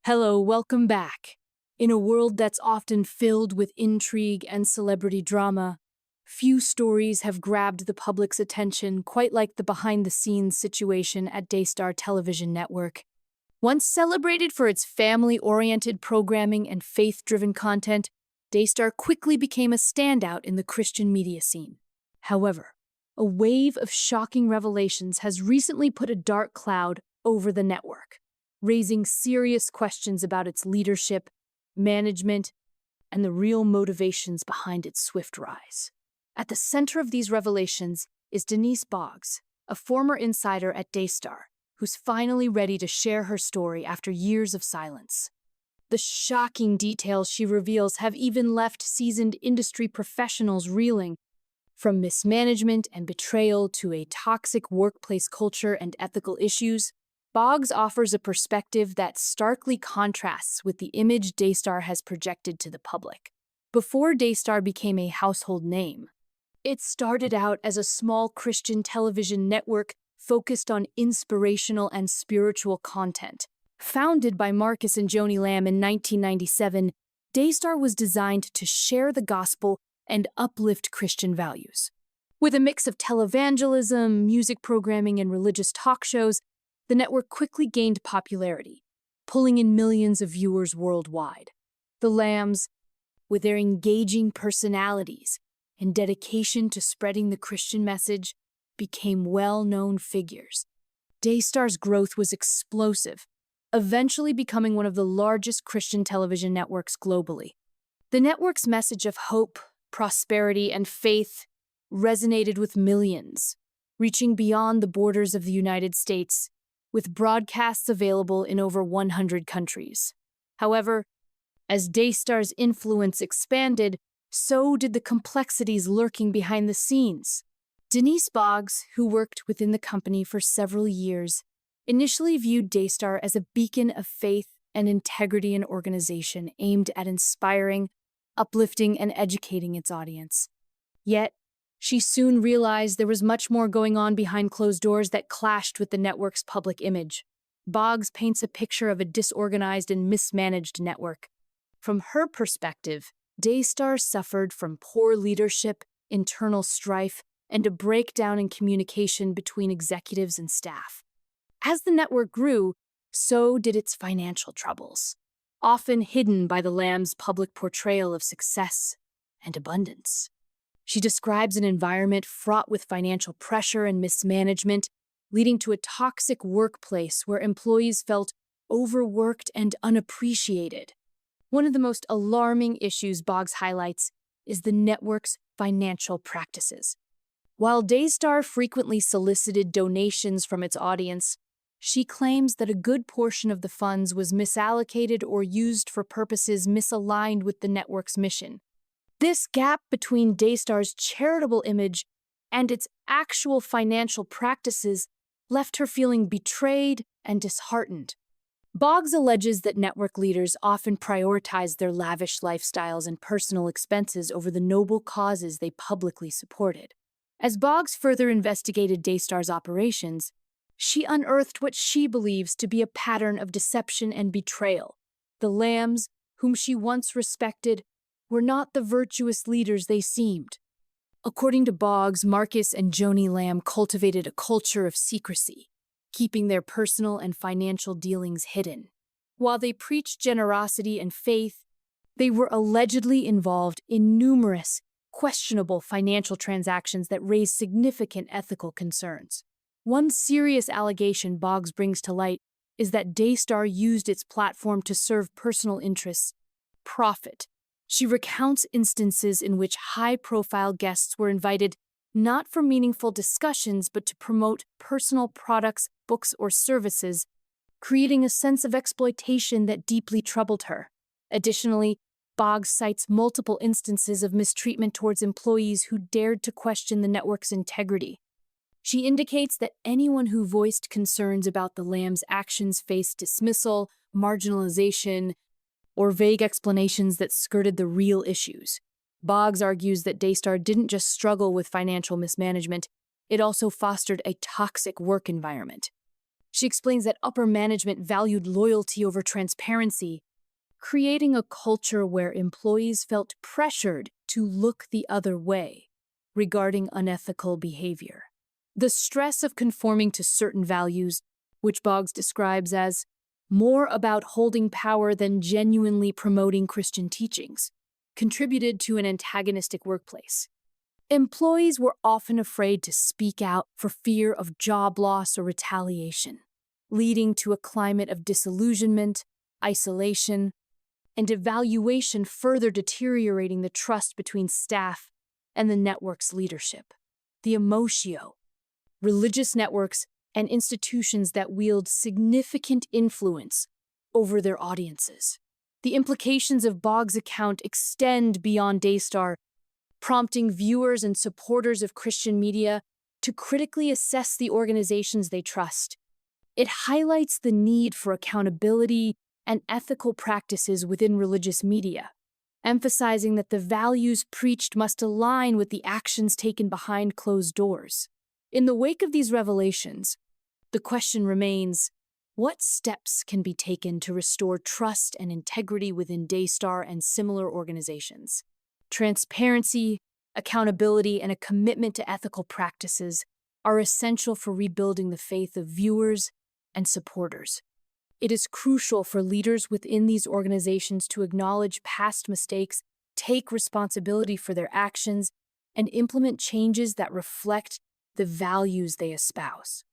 Hello, welcome back. In a world that's often filled with intrigue and celebrity drama, few stories have grabbed the public's attention quite like the behind-the-scenes situation at Daystar television network. Once celebrated for its family-oriented programming and faith-driven content, Daystar quickly became a standout in the Christian media scene. However, a wave of shocking revelations has recently put a dark cloud over the network, raising serious questions about its leadership, management, and the real motivations behind its swift rise. At the center of these revelations is Denise Boggs, a former insider at Daystar, who's finally ready to share her story after years of silence. The shocking details she reveals have even left seasoned industry professionals reeling. From mismanagement and betrayal to a toxic workplace culture and ethical issues, Bogs offers a perspective that starkly contrasts with the image Daystar has projected to the public. Before Daystar became a household name, it started out as a small Christian television network focused on inspirational and spiritual content. Founded by Marcus and Joni Lamb in 1997, Daystar was designed to share the gospel and uplift Christian values. With a mix of televangelism, music programming, and religious talk shows, the network quickly gained popularity, pulling in millions of viewers worldwide. The Lambs, with their engaging personalities and dedication to spreading the Christian message, became well-known figures. Daystar's growth was explosive, eventually becoming one of the largest Christian television networks globally. The network's message of hope, prosperity, and faith resonated with millions, reaching beyond the borders of the United States, with broadcasts available in over 100 countries. However, as Daystar's influence expanded, so did the complexities lurking behind the scenes. Denise Boggs, who worked within the company for several years, initially viewed Daystar as a beacon of faith and integrity in organization aimed at inspiring, uplifting, and educating its audience. Yet, she soon realized there was much more going on behind closed doors that clashed with the network's public image. Boggs paints a picture of a disorganized and mismanaged network. From her perspective, Daystar suffered from poor leadership, internal strife, and a breakdown in communication between executives and staff. As the network grew, so did its financial troubles, often hidden by the Lamb's public portrayal of success and abundance. She describes an environment fraught with financial pressure and mismanagement, leading to a toxic workplace where employees felt overworked and unappreciated. One of the most alarming issues Boggs highlights is the network's financial practices. While Daystar frequently solicited donations from its audience, she claims that a good portion of the funds was misallocated or used for purposes misaligned with the network's mission. This gap between Daystar's charitable image and its actual financial practices left her feeling betrayed and disheartened. Boggs alleges that network leaders often prioritize their lavish lifestyles and personal expenses over the noble causes they publicly supported. As Boggs further investigated Daystar's operations, she unearthed what she believes to be a pattern of deception and betrayal. The Lambs, whom she once respected, were not the virtuous leaders they seemed. According to Boggs, Marcus and Joni Lamb cultivated a culture of secrecy, keeping their personal and financial dealings hidden. While they preached generosity and faith, they were allegedly involved in numerous questionable financial transactions that raised significant ethical concerns. One serious allegation Boggs brings to light is that Daystar used its platform to serve personal interests, profit. She recounts instances in which high-profile guests were invited not for meaningful discussions but to promote personal products, books, or services, creating a sense of exploitation that deeply troubled her. Additionally, Boggs cites multiple instances of mistreatment towards employees who dared to question the network's integrity. She indicates that anyone who voiced concerns about the Lamb's actions faced dismissal, marginalization, or vague explanations that skirted the real issues. Boggs argues that Daystar didn't just struggle with financial mismanagement, it also fostered a toxic work environment. She explains that upper management valued loyalty over transparency, creating a culture where employees felt pressured to look the other way regarding unethical behavior. The stress of conforming to certain values, which Boggs describes as more about holding power than genuinely promoting Christian teachings, contributed to an antagonistic workplace. Employees were often afraid to speak out for fear of job loss or retaliation, leading to a climate of disillusionment, isolation, and evaluation, further deteriorating the trust between staff and the network's leadership. The emotio, religious networks, and institutions that wield significant influence over their audiences. The implications of Boggs' account extend beyond Daystar, prompting viewers and supporters of Christian media to critically assess the organizations they trust. It highlights the need for accountability and ethical practices within religious media, emphasizing that the values preached must align with the actions taken behind closed doors. In the wake of these revelations, the question remains, what steps can be taken to restore trust and integrity within Daystar and similar organizations? Transparency, accountability, and a commitment to ethical practices are essential for rebuilding the faith of viewers and supporters. It is crucial for leaders within these organizations to acknowledge past mistakes, take responsibility for their actions, and implement changes that reflect the values they espouse.